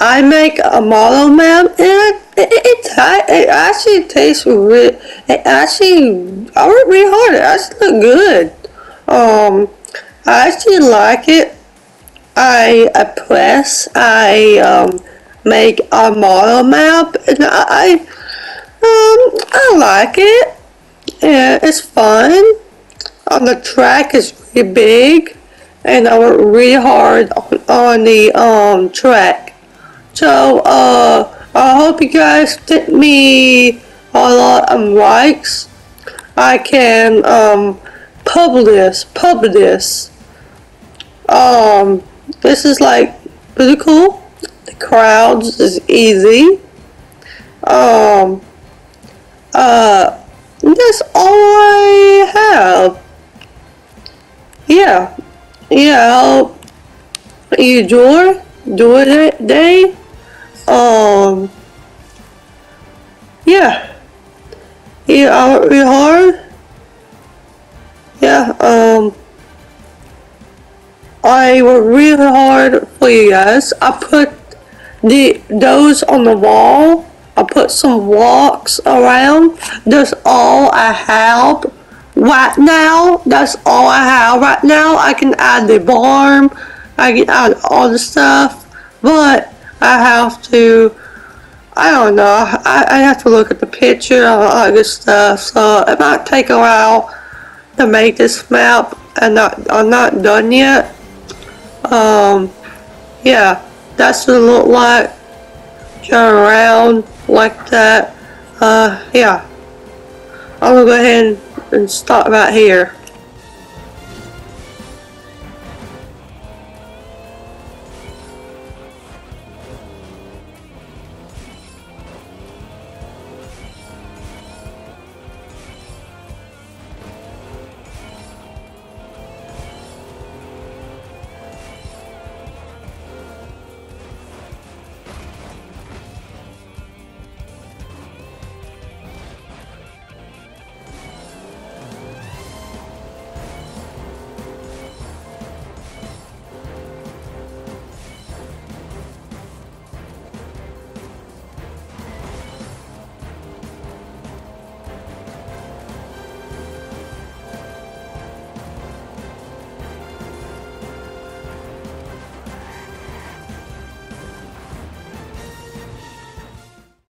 I make a model map, and it actually tastes really, it actually, I worked really hard, it actually looked good. I actually like it. I make a model map, and I like it. Yeah, it's fun. The track is really big, and I worked really hard on the track. So I hope you guys give me a lot of likes. I can publish this. This is like pretty cool. The crowds is easy. Um, that's all I have. Yeah, yeah. I hope you enjoy that day. Yeah, yeah. I worked really hard. Yeah. I worked really hard for you guys. I put those on the wall. I put some blocks around. That's all I have right now. That's all I have right now. I can add the barn. I can add all the stuff. But I have to, I don't know. I have to look at the picture and all this stuff. So it might take a while to make this map. And I'm not done yet. Yeah, that's what it look like. Turn around like that. Yeah. I'm gonna go ahead and stop right here.